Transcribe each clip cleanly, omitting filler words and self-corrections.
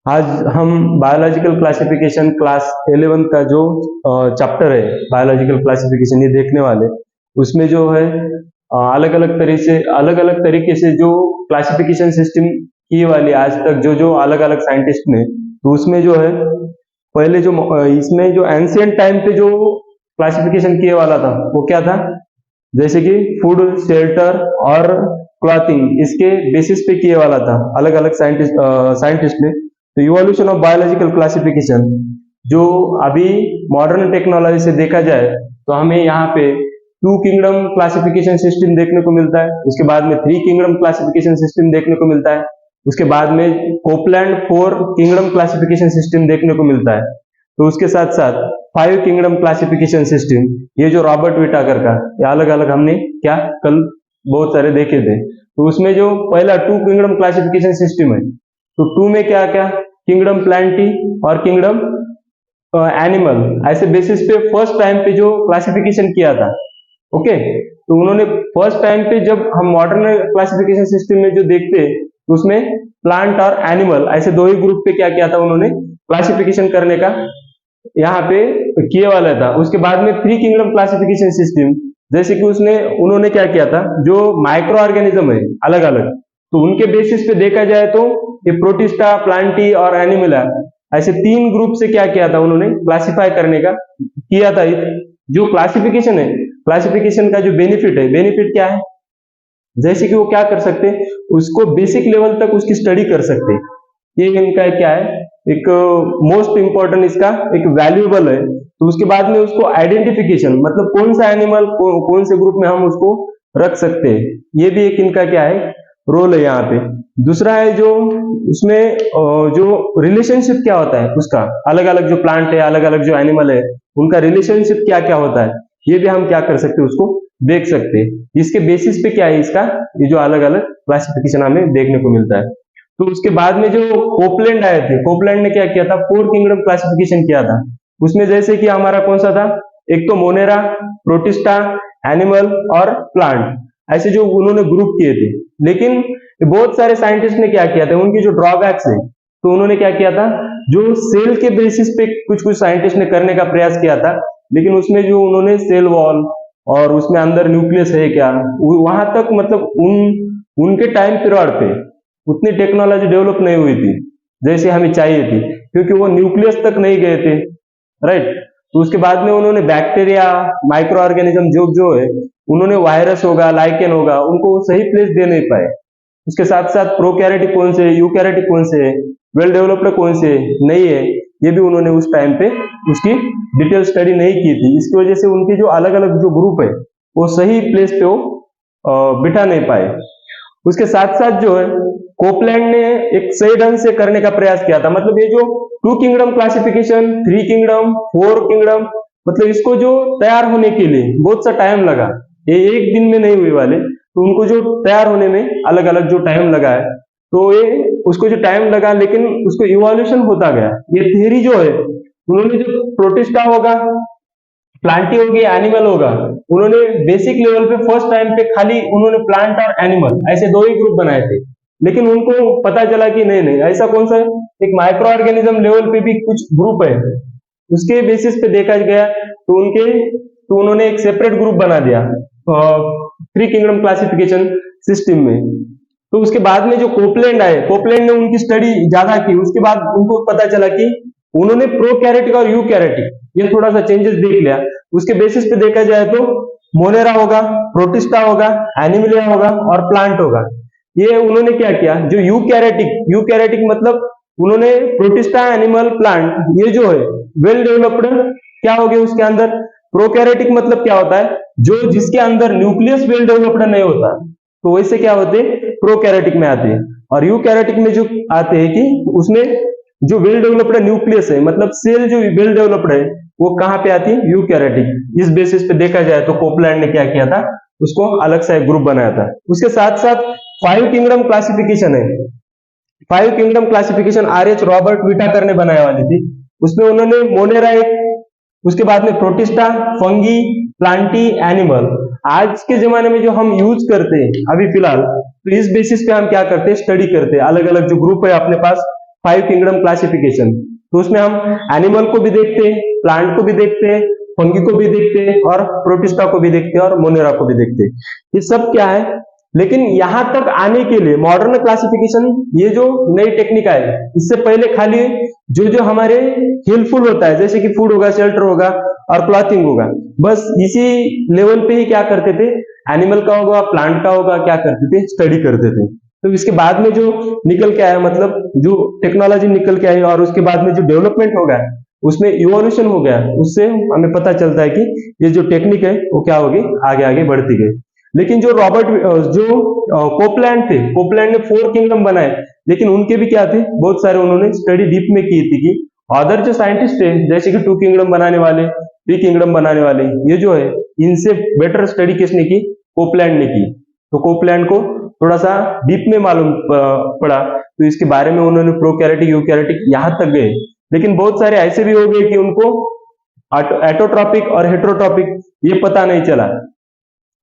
आज हम biological classification class 11 का जो चैप्टर है बायोलॉजिकल क्लासिफिकेशन ये देखने वाले। उसमें जो है अलग अलग तरीके से जो क्लासिफिकेशन सिस्टम की वाली आज तक जो जो अलग अलग साइंटिस्ट ने, तो उसमें जो है पहले जो इसमें जो एंशियंट टाइम पे जो क्लासिफिकेशन किए वाला था वो क्या था, जैसे कि फूड, शेल्टर और क्लॉथिंग, इसके बेसिस पे किए वाला था अलग अलग साइंटिस्ट ने। तो इवोल्यूशन ऑफ बायोलॉजिकल क्लासिफिकेशन जो अभी मॉडर्न टेक्नोलॉजी से देखा जाए तो हमें यहाँ पे 2 किंगडम क्लासिफिकेशन सिस्टम देखने को मिलता है, उसके बाद में 3 किंगडम क्लासिफिकेशन सिस्टम देखने को मिलता है, उसके बाद में कोपलैंड 4 किंगडम क्लासिफिकेशन सिस्टम देखने को मिलता है। तो उसके साथ साथ 5 किंगडम क्लासिफिकेशन सिस्टम, ये जो रॉबर्ट विटाकर का, ये अलग अलग हमने क्या कल बहुत सारे देखे थे। तो उसमें जो पहला 2 किंगडम क्लासिफिकेशन सिस्टम है, तो 2 में क्या क्या, किंगडम प्लांटी और किंगडम एनिमल, ऐसे बेसिस पे फर्स्ट टाइम पे जो क्लासिफिकेशन किया था। ओके, तो उन्होंने फर्स्ट टाइम पे, जब हम मॉडर्न क्लासिफिकेशन सिस्टम में जो देखते हैं तो उसमें प्लांट और एनिमल ऐसे दो ही ग्रुप पे क्या किया था उन्होंने क्लासिफिकेशन करने का यहाँ पे किए वाला था। उसके बाद में 3 किंगडम क्लासिफिकेशन सिस्टम, जैसे कि उन्होंने क्या किया था, जो माइक्रो ऑर्गेनिज्म है अलग अलग, तो उनके बेसिस पे देखा जाए तो ये प्रोटिस्टा, प्लांटी और एनिमला, ऐसे 3 ग्रुप से क्या किया था उन्होंने क्लासिफाई करने का किया था। जो क्लासिफिकेशन है, क्लासिफिकेशन का जो बेनिफिट है, बेनिफिट क्या है, जैसे कि वो क्या कर सकते हैं, उसको बेसिक लेवल तक उसकी स्टडी कर सकते हैं। ये इनका क्या है, एक मोस्ट इंपॉर्टेंट इसका एक वैल्यूएबल है। तो उसके बाद में उसको आइडेंटिफिकेशन, मतलब कौन सा एनिमल कौन से ग्रुप में हम उसको रख सकते हैं, ये भी एक इनका क्या है रोल है यहाँ पे। दूसरा है जो उसमें जो रिलेशनशिप क्या होता है उसका, अलग अलग जो प्लांट है, अलग अलग जो एनिमल है, उनका रिलेशनशिप क्या क्या होता है, ये भी हम क्या कर सकते हैं उसको देख सकते हैं। इसके बेसिस पे क्या है इसका ये जो अलग अलग क्लासिफिकेशन हमें देखने को मिलता है। तो उसके बाद में जो कोपलैंड आए थे, कोपलैंड ने क्या किया था, 4 किंगडम क्लासिफिकेशन किया था। उसमें जैसे कि हमारा कौन सा था, एक तो मोनेरा, प्रोटिस्टा, एनिमल और प्लांट, ऐसे जो उन्होंने ग्रुप किए थे। लेकिन बहुत सारे साइंटिस्ट ने क्या किया था, उनकी जो ड्रॉबैक्स है, तो उन्होंने क्या किया था, जो सेल के बेसिस पे कुछ कुछ साइंटिस्ट ने करने का प्रयास किया था, लेकिन उसमें जो उन्होंने सेल वॉल और उसमें अंदर न्यूक्लियस है क्या, वहां तक मतलब उनके टाइम पीरियड पे उतनी टेक्नोलॉजी डेवलप नहीं हुई थी जैसे हमें चाहिए थी, क्योंकि वो न्यूक्लियस तक नहीं गए थे, राइट। तो उसके बाद में उन्होंने बैक्टीरिया, माइक्रो ऑर्गेनिज्म जो जो है, उन्होंने वायरस होगा, लाइकेन होगा, उनको सही प्लेस दे नहीं पाए। उसके साथ साथ प्रोकैरियोटिक कौन से, यूकैरियोटिक कौन से है, वेल डेवलप्ड कौन से नहीं है, ये भी उन्होंने उस टाइम पे उसकी डिटेल स्टडी नहीं की थी। इसकी वजह से उनकी जो अलग अलग जो ग्रुप है वो सही प्लेस पे वो बिठा नहीं पाए। उसके साथ साथ जो है कोपलैंड ने एक सही ढंग से करने का प्रयास किया था, मतलब ये जो 2 किंगडम क्लासिफिकेशन, 3 किंगडम, 4 किंगडम, मतलब इसको जो तैयार होने के लिए बहुत सा टाइम लगा, ये एक दिन में नहीं हुए वाले, तो उनको जो तैयार होने में अलग अलग जो टाइम लगा है, तो ये उसको जो टाइम लगा, लेकिन उसको इवोल्यूशन होता गया। ये थियरी जो है, उन्होंने जो प्रोटिस्टा होगा, प्लांटी होगी, एनिमल होगा, उन्होंने बेसिक लेवल पे फर्स्ट टाइम पे खाली उन्होंने प्लांट और एनिमल ऐसे दो ही ग्रुप बनाए थे। लेकिन उनको पता चला कि नहीं नहीं, ऐसा कौन सा है, एक माइक्रो ऑर्गेनिज्म लेवल पे भी कुछ ग्रुप है, उसके बेसिस पे देखा गया, तो उन्होंने एक सेपरेट ग्रुप बना दिया 3 किंगडम क्लासिफिकेशन सिस्टम में। तो उसके बाद में जो कोपलैंड आए, कोपलैंड ने उनकी स्टडी ज्यादा की, उसके बाद उनको पता चला कि उन्होंने प्रोकैरियोटिक और यूकैरियोटिक ये थोड़ा सा चेंजेस देख लिया। उसके बेसिस पे देखा जाए तो मोनेरा होगा, प्रोटिस्टा होगा, एनिमलिया होगा और प्लांट होगा। ये उन्होंने क्या किया, जो यूकैरियोटिक मतलब उन्होंने प्रोटिस्टा, एनिमल, प्लांट, ये जो है वेल डेवलप्ड क्या हो गया उसके अंदर। प्रोकैरियोटिक मतलब क्या होता है, जो जिसके अंदर न्यूक्लियस वेल डेवलप्ड नहीं होता, तो वैसे क्या होते हैं प्रोकैरियोटिक में आते हैं। और यूकैरियोटिक में जो आते हैं कि उसमें जो वेल डेवलप्ड न्यूक्लियस है, मतलब सेल जो वेल डेवलप्ड है, वो कहां पे आती है, यूकैरियोटिक। इस बेसिस पे देखा जाए तो कोपलैंड ने क्या किया था, उसको अलग सा एक ग्रुप बनाया था। उसके साथ साथ 5 किंगडम क्लासिफिकेशन है, 5 kingdom classification R H. Robert Whittaker ने बनाया वाली थी। उसमें उन्होंने मोनेरा एक, उसके बाद में प्रोटिस्टा, फंगी, प्लांटी, एनिमल, आज के जमाने में जो हम यूज करते हैं अभी फिलहाल, तो इस बेसिस पे हम क्या करते हैं, स्टडी करते हैं। अलग अलग जो ग्रुप है अपने पास, फाइव किंगडम क्लासिफिकेशन। तो उसमें हम एनिमल को भी देखते हैं, प्लांट को भी देखते हैं, फंगी को भी देखते हैं और प्रोटिस्टा को भी देखते हैं और मोनेरा को भी देखते हैं। ये सब क्या है, लेकिन यहां तक आने के लिए मॉडर्न क्लासिफिकेशन, ये जो नई टेक्निक आई, इससे पहले खाली जो जो हमारे हेल्पफुल होता है, जैसे कि फूड होगा, शेल्टर होगा और क्लॉथिंग होगा, बस इसी लेवल पे ही क्या करते थे, एनिमल का होगा, प्लांट का होगा, क्या करते थे, स्टडी करते थे। तो इसके बाद में जो निकल के आया, मतलब जो टेक्नोलॉजी निकल के आई और उसके बाद में जो डेवलपमेंट हो गया, उसमें इवोल्यूशन हो गया, उससे हमें पता चलता है कि ये जो टेक्निक है वो क्या होगी, आगे आगे बढ़ती गई। लेकिन जो कोपलैंड थे, कोपलैंड ने 4 किंगडम बनाए, लेकिन उनके भी क्या थे, बहुत सारे उन्होंने स्टडी डीप में की थी कि अदर जो साइंटिस्ट थे, जैसे कि 2 किंगडम बनाने वाले, 3 किंगडम बनाने वाले, ये जो है इनसे बेटर स्टडी किसने की, कोपलैंड ने की। तो कोपलैंड को थोड़ा सा डीप में मालूम पड़ा, तो इसके बारे में उन्होंने प्रोकैरियोटिक, यूकैरियोटिक यहां तक गए। लेकिन बहुत सारे ऐसे भी हो गए कि उनको एटोट्रॉपिक और हेटेरोट्रॉपिक ये पता नहीं चला,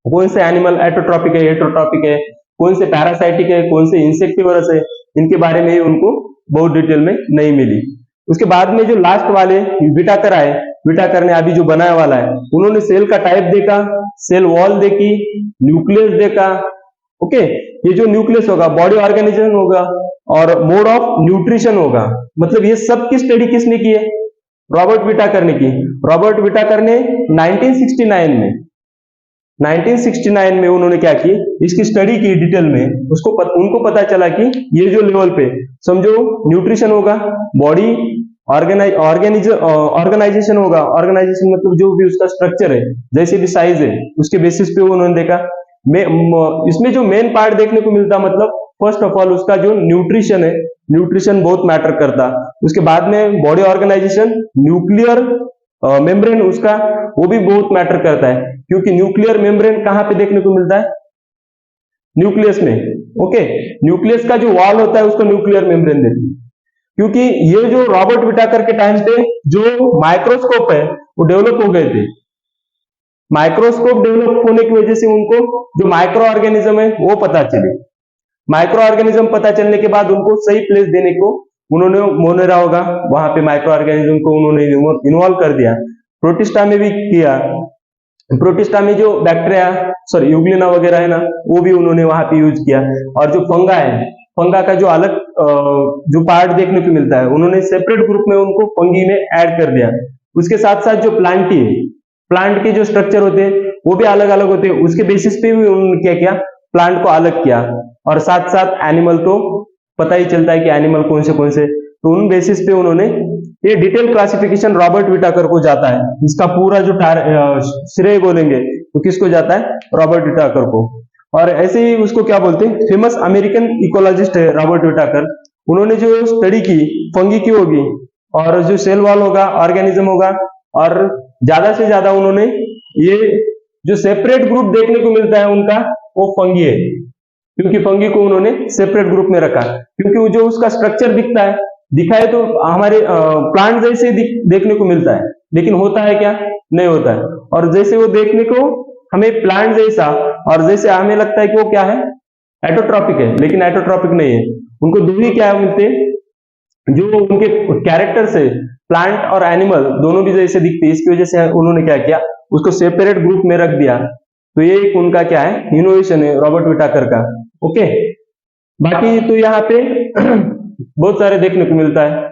कौन से एनिमल एटोट्रॉपिक है, हेटेरोट्रॉपिक है, कौन से पैरासाइटिक है, कौन से इंसेक्टिवरस है, इनके बारे में उनको बहुत डिटेल में नहीं मिली। उसके बाद में जो लास्ट वाले विटाकर आए, विटाकर ने अभी जो बनाया वाला है, उन्होंने सेल का टाइप देखा, सेल वॉल देखी, न्यूक्लियस देखा। ओके, ये जो न्यूक्लियस होगा, बॉडी ऑर्गेनिज्म होगा और मोड ऑफ न्यूट्रिशन होगा, मतलब ये सब की स्टडी किसने की है, रॉबर्ट विटाकर ने की। रॉबर्ट विटाकर ने 1969 में उन्होंने क्या की, इसकी स्टडी की डिटेल में, उनको पता चला कि ये जो लेवल पे समझो न्यूट्रिशन होगा, बॉडी ऑर्गेनाइजेशन होगा, ऑर्गेनाइजेशन मतलब जो भी उसका स्ट्रक्चर है, जैसे भी साइज है, उसके बेसिस पे उन्होंने देखा। इसमें जो मेन पार्ट देखने को मिलता, मतलब फर्स्ट ऑफ ऑल उसका जो न्यूट्रिशन है, न्यूट्रिशन बहुत मैटर करता। उसके बाद में बॉडी ऑर्गेनाइजेशन, न्यूक्लियर मेम्ब्रेन उसका, वो भी बहुत मैटर करता है, क्योंकि न्यूक्लियर मेम्ब्रेन कहां पे देखने को मिलता है, न्यूक्लियस में। ओके, न्यूक्लियस का जो वॉल होता है उसको न्यूक्लियर मेम्ब्रेन देती है। क्योंकि ये जो रॉबर्ट विटाकर के टाइम पे जो माइक्रोस्कोप है वो डेवलप हो गए थे, माइक्रोस्कोप डेवलप होने की वजह से उनको जो माइक्रो ऑर्गेनिज्म है वो पता चले। माइक्रो ऑर्गेनिज्म पता चलने के बाद उनको सही प्लेस देने को उन्होंने, मोनेरा होगा वहां पे माइक्रो ऑर्गेनिज्म को उन्होंने इन्वॉल्व कर दिया। प्रोटिस्टा में भी किया, प्रोटिस्टा में जो बैक्टीरिया यूग्लिना वगैरह है ना, वो भी उन्होंने वहां पे यूज किया। और जो फंगा है, फंगा का जो अलग जो पार्ट देखने को मिलता है, उन्होंने सेपरेट ग्रुप में उनको फंगी में ऐड कर दिया। उसके साथ साथ जो प्लांटी है, प्लांट के जो स्ट्रक्चर होते हैं वो भी अलग अलग होते हैं, उसके बेसिस पे भी उन्होंने क्या किया, प्लांट को अलग किया। और साथ साथ एनिमल तो पता ही चलता है कि एनिमल कौन से, तो उन बेसिस पे उन्होंने ये डिटेल क्लासिफिकेशन रॉबर्ट विटाकर को जाता है। इसका पूरा जो श्रेय बोलेंगे तो किसको जाता है, रॉबर्ट विटाकर को। और ऐसे ही उसको क्या बोलते हैं, फेमस अमेरिकन इकोलॉजिस्ट है रॉबर्ट विटाकर। उन्होंने जो स्टडी की फंगी की होगी और जो सेल वॉल होगा, ऑर्गेनिज्म होगा, और ज्यादा से ज्यादा उन्होंने ये जो सेपरेट ग्रुप देखने को मिलता है उनका, वो फंगी है, क्योंकि फंगी को उन्होंने सेपरेट ग्रुप में रखा, क्योंकि जो उसका स्ट्रक्चर दिखाए तो हमारे प्लांट जैसे देखने को मिलता है, लेकिन होता है क्या, नहीं होता है। और जैसे वो देखने को हमें प्लांट जैसा, और जैसे हमें लगता है कि वो क्या है, एटोट्रॉपिक है, लेकिन एटोट्रॉपिक नहीं है। उनको दो ही क्या मिलते हैं, जो उनके कैरेक्टर से प्लांट और एनिमल दोनों भी जैसे दिखते हैं, इसकी वजह से उन्होंने क्या किया, उसको सेपरेट ग्रुप में रख दिया। तो ये एक उनका क्या है, इनोवेशन है रॉबर्ट विटाकर का। ओके, बाकी तो यहाँ पे बहुत सारे देखने को मिलता है।